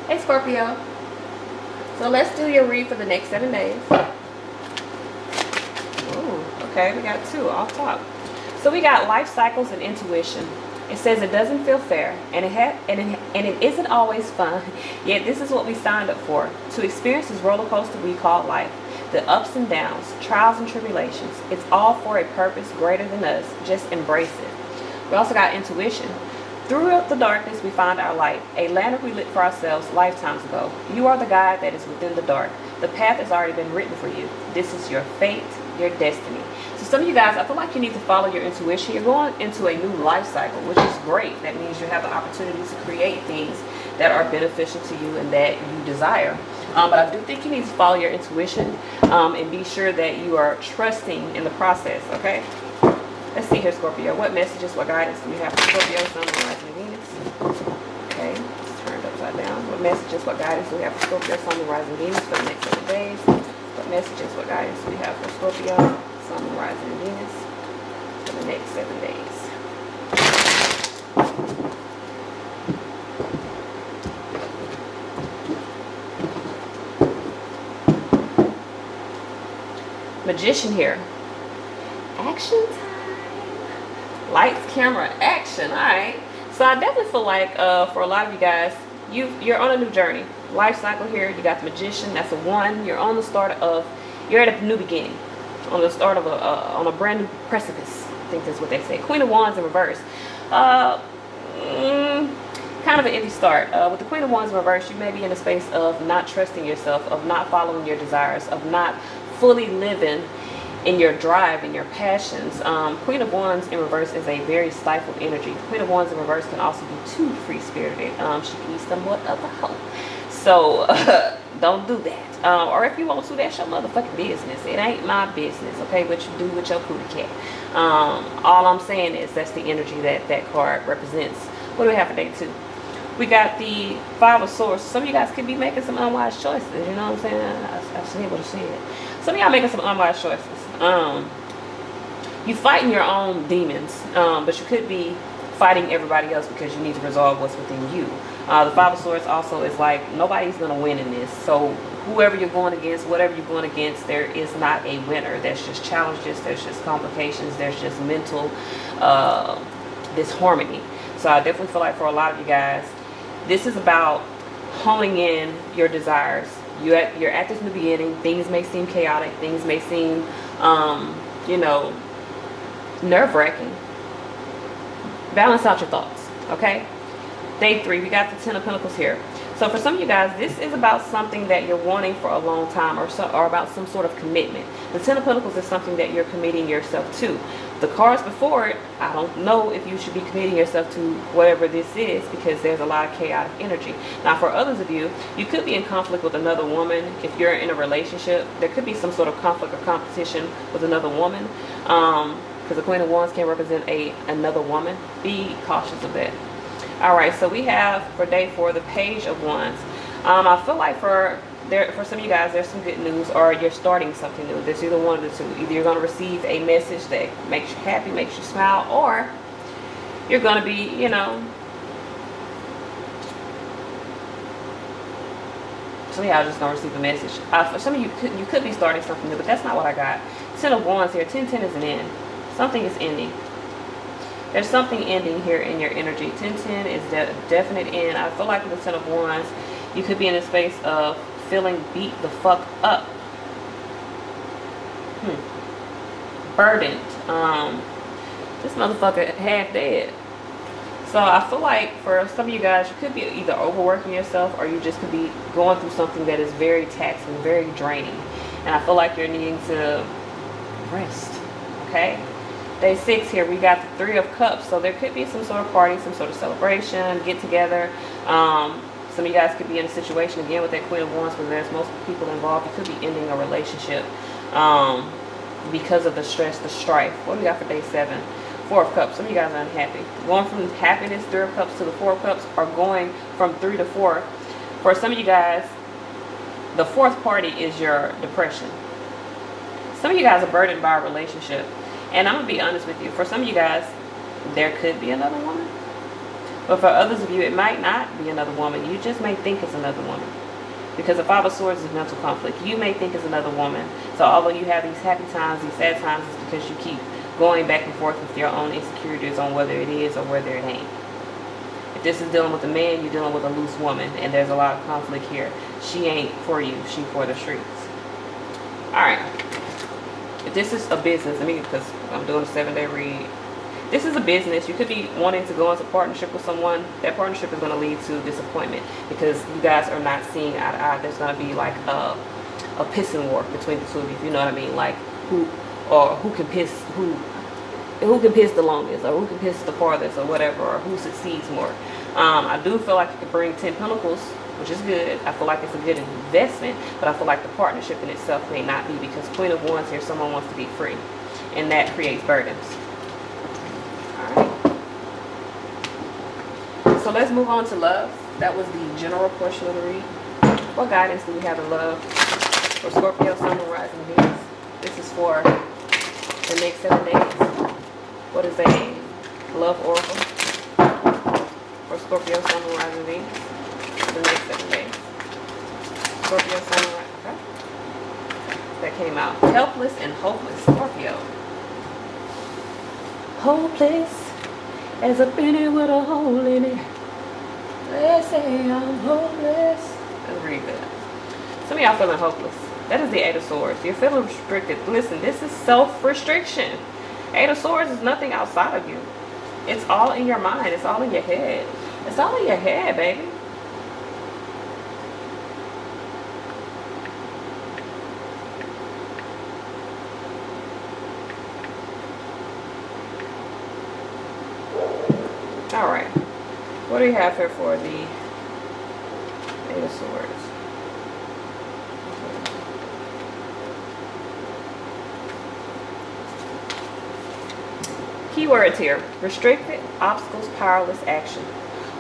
Hey Scorpio. So let's do your read for the next 7 days. Ooh, okay, we got 2 off top. So we got life cycles and intuition. It says it doesn't feel fair, and it isn't always fun. Yet this is what we signed up for: to experience this roller coaster we call life. The ups and downs, trials and tribulations. It's all for a purpose greater than us. Just embrace it. We also got intuition. Throughout the darkness, we find our light, a lantern we lit for ourselves lifetimes ago. You are the guide that is within the dark. The path has already been written for you. This is your fate, your destiny. So some of you guys, I feel like you need to follow your intuition. You're going into a new life cycle, which is great. That means you have the opportunity to create things that are beneficial to you and that you desire. But I do think you need to follow your intuition and be sure that you are trusting in the process, okay? Let's see here, Scorpio. What messages, what guidance do we have for Scorpio, Sun, Moon, Rising, and Venus? Okay, it's turned upside down. What messages, what guidance do we have for Scorpio, Sun, Moon, Rising, and Venus for the next 7 days? What messages, what guidance do we have for Scorpio, Sun, Moon, Rising, and Venus for the next 7 days? Magician here. Action time. Lights, camera, action. All right. So I definitely feel like for a lot of you guys, you're on a new journey. Life cycle here. You got the Magician. That's a 1. You're on the start of. You're at a new beginning. On the start of on a brand new precipice. I think that's what they say. Queen of Wands in reverse. Kind of an iffy start. With the Queen of Wands in reverse, you may be in a space of not trusting yourself, of not following your desires, of not fully living in your drive and your passions. Queen of Wands in reverse is a very stifled energy. Queen of Wands in reverse can also be too free-spirited. She can be somewhat of a hoe. So don't do that. Or if you want to, that's your motherfucking business. It ain't my business, okay? What you do with your cootie cat. All I'm saying is that's the energy that card represents. What do we have for day 2? We got the 5 of Swords. Some of you guys could be making some unwise choices. You know what I'm saying? I see what I'm saying. Some of y'all making some unwise choices. You fighting your own demons, but you could be fighting everybody else because you need to resolve what's within you. The 5 of Swords also is like nobody's gonna win in this. So whoever you're going against, whatever you're going against, there is not a winner. There's just challenges. There's just complications. There's just mental disharmony. So I definitely feel like for a lot of you guys, this is about honing in your desires. You're at this new beginning. Things may seem chaotic. Things may seem, you know, nerve-wracking. Balance out your thoughts, okay? Day 3, we got the 10 of Pentacles here. So for some of you guys, this is about something that you're wanting for a long time, or about some sort of commitment. The 10 of Pentacles is something that you're committing yourself to. The cards before it, I don't know if you should be committing yourself to whatever this is, because there's a lot of chaotic energy. Now for others of you, you could be in conflict with another woman. If you're in a relationship, there could be some sort of conflict or competition with another woman, because the Queen of Wands can represent another woman. Be cautious of that. All right, so we have for day 4 the Page of Wands. I feel like for some of you guys, there's some good news, or you're starting something new. There's either one of the two. Either you're going to receive a message that makes you happy, makes you smile, or you're going to be, you know, some of y'all just going to receive a message. For some of you, you could be starting something new, but that's not what I got. 10 of Wands here. 10-10 is an end. Something is ending. There's something ending here in your energy. 10-10 is the definite end. I feel like with the 10 of Wands, you could be in a space of feeling beat the fuck up. Burdened. This motherfucker half dead. So I feel like for some of you guys, you could be either overworking yourself, or you just could be going through something that is very taxing, very draining. And I feel like you're needing to rest. Okay? Day 6 here, we got the 3 of Cups. So there could be some sort of party, some sort of celebration, get together. Some of you guys could be in a situation, again, with that Queen of Wands, where there's multiple people involved. You could be ending a relationship because of the stress, the strife. What do we got for day 7? 4 of Cups. Some of you guys are unhappy. Going from happiness, 3 of Cups, to the 4 of Cups, or going from 3 to 4. For some of you guys, the 4th party is your depression. Some of you guys are burdened by a relationship. And I'm going to be honest with you. For some of you guys, there could be another woman. But for others of you, it might not be another woman. You just may think it's another woman. Because the Five of Swords is mental conflict. You may think it's another woman. So although you have these happy times, these sad times, it's because you keep going back and forth with your own insecurities on whether it is or whether it ain't. If this is dealing with a man, you're dealing with a loose woman. And there's a lot of conflict here. She ain't for you. She for the streets. Alright. If this is a business, because I'm doing a 7-day read. This is a business. You could be wanting to go into partnership with someone. That partnership is going to lead to disappointment because you guys are not seeing eye to eye. There's going to be like a pissing war between the two of you. You know what I mean? Like who can piss the longest, or who can piss the farthest, or whatever, or who succeeds more. I do feel like you could bring 10 Pentacles, which is good. I feel like it's a good investment, but I feel like the partnership in itself may not be, because Queen of Wands here, someone wants to be free, and that creates burdens. So let's move on to love. That was the general portion of the read. What guidance do we have in love for Scorpio, Sun, Moon, Rising, Venus? This is for the next 7 days. What is a love oracle for Scorpio, Sun, Moon, Rising, Venus for the next 7 days? Scorpio, Sun, Moon, Rising. Okay. That came out. Helpless and hopeless. Scorpio. Hopeless as a penny with a hole in it. They say I'm hopeless. That's really good. Some of y'all feeling hopeless. That is the Eight of Swords. You're feeling restricted. Listen, this is self-restriction. Eight of Swords is nothing outside of you. It's all in your mind. It's all in your head. It's all in your head, baby. Alright, what do you have here for the Eight of Swords? Keywords here: restricted, obstacles, powerless, action.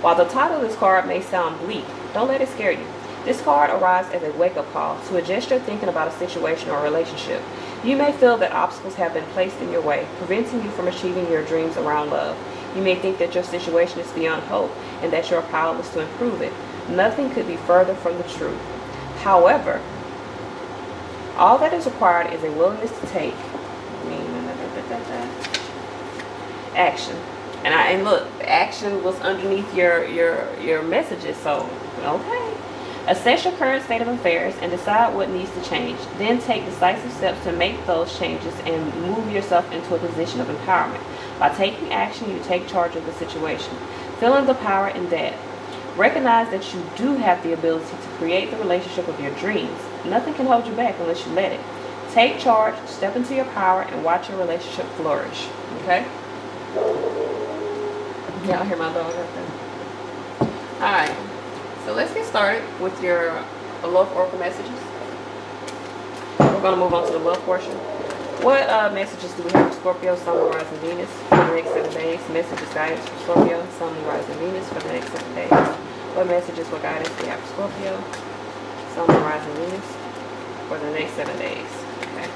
While the title of this card may sound bleak, don't let it scare you. This card arrives as a wake-up call to adjust your thinking about a situation or relationship. You may feel that obstacles have been placed in your way, preventing you from achieving your dreams around love. You may think that your situation is beyond hope and that you're powerless to improve it. Nothing could be further from the truth. However, all that is required is a willingness to take action. And look, action was underneath your messages, so okay. Assess your current state of affairs and decide what needs to change. Then take decisive steps to make those changes and move yourself into a position of empowerment. By taking action, you take charge of the situation. Feeling the power in that. Recognize that you do have the ability to create the relationship of your dreams. Nothing can hold you back unless you let it. Take charge, step into your power, and watch your relationship flourish. Okay? Y'all hear my dog right there? Alright. So let's get started with your love oracle messages. We're going to move on to the love portion. What messages do we have for Scorpio, Sun, Moon, Rising, Venus for the next 7 days? Messages, guidance for Scorpio, Sun, Moon, Rising, Venus for the next 7 days. What messages, what guidance do we have for Scorpio, Sun, Moon, Rising, Venus for the next 7 days? Okay.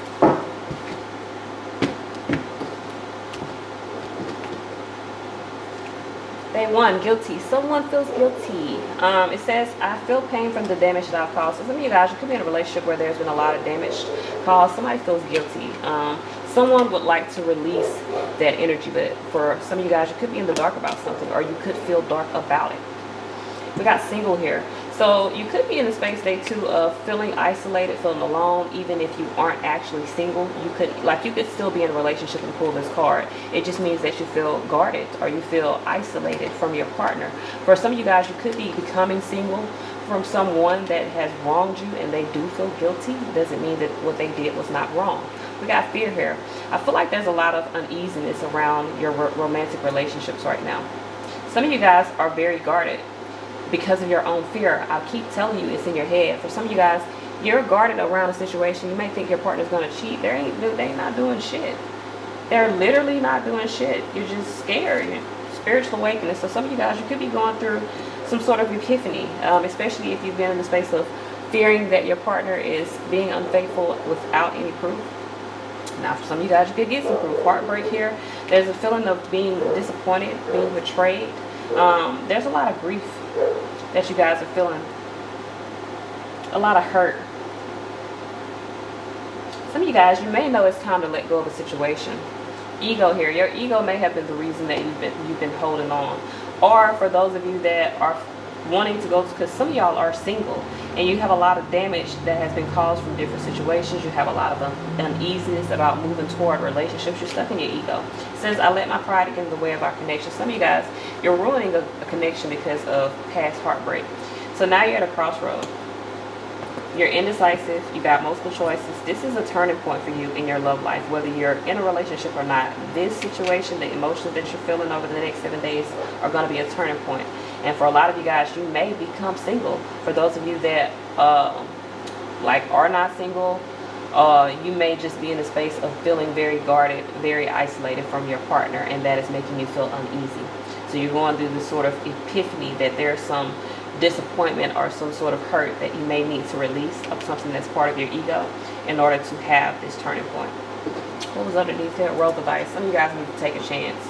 Day 1, guilty. Someone feels guilty. It says, I feel pain from the damage that I've caused. So some of you guys, you could be in a relationship where there's been a lot of damage caused. Somebody feels guilty. Someone would like to release that energy, but for some of you guys, you could be in the dark about something, or you could feel dark about it. We got single here. So you could be in the space, day 2, of feeling isolated, feeling alone, even if you aren't actually single. You could still be in a relationship and pull this card. It just means that you feel guarded, or you feel isolated from your partner. For some of you guys, you could be becoming single from someone that has wronged you and they do feel guilty. Doesn't mean that what they did was not wrong. We got fear here. I feel like there's a lot of uneasiness around your romantic relationships right now. Some of you guys are very guarded because of your own fear. I keep telling you, it's in your head. For some of you guys, you're guarded around a situation. You may think your partner's going to cheat. They ain't not doing shit. They're literally not doing shit. You're just scared. Spiritual awakening. So some of you guys, you could be going through some sort of epiphany, especially if you've been in the space of fearing that your partner is being unfaithful without any proof. Now, for some of you guys, you could get some proof. Heartbreak here. There's a feeling of being disappointed, being betrayed. There's a lot of grief that you guys are feeling. A lot of hurt. Some of you guys, you may know it's time to let go of a situation. Ego here. Your ego may have been the reason that you've been holding on. Or for those of you that are wanting to go, because some of y'all are single and you have a lot of damage that has been caused from different situations. You have a lot of uneasiness about moving toward relationships. You're stuck in your ego. It says, I let my pride get in the way of our connection. Some of you guys, you're ruining a connection because of past heartbreak. So now you're at a crossroad. You're indecisive. You got multiple choices. This is a turning point for you in your love life, whether you're in a relationship or not. This situation, the emotions that you're feeling over the next 7 days are going to be a turning point. And for a lot of you guys, you may become single. For those of you that are not single, you may just be in a space of feeling very guarded, very isolated from your partner, and that is making you feel uneasy. So you're going through this sort of epiphany that there's some disappointment or some sort of hurt that you may need to release of something that's part of your ego in order to have this turning point. What was underneath here? Roll the dice. Some of you guys need to take a chance.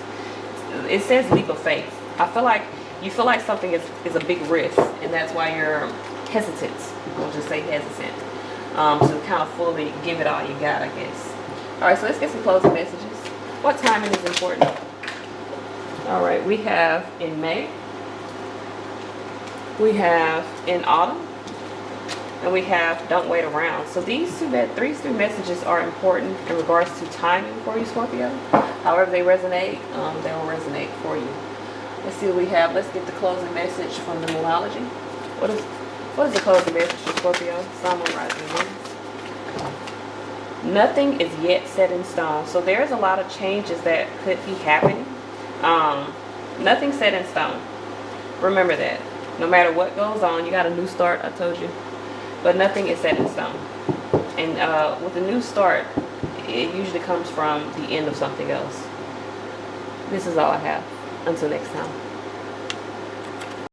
It says leap of faith. I feel like you feel like something is a big risk, and that's why you're hesitant. We'll just say hesitant to kind of fully give it all you got, I guess. All right, so let's get some closing messages. What timing is important? All right, we have in May, we have in autumn, and we have don't wait around. So these three messages are important in regards to timing for you, Scorpio. However they resonate, they will resonate for you. Let's see what we have. Let's get the closing message from the numerology. What is the closing message for Scorpio? Sun, Moon, Rising, Venus. Nothing is yet set in stone. So there's a lot of changes that could be happening. Nothing's set in stone. Remember that. No matter what goes on, you got a new start, I told you. But nothing is set in stone. And with a new start, it usually comes from the end of something else. This is all I have. Until next time.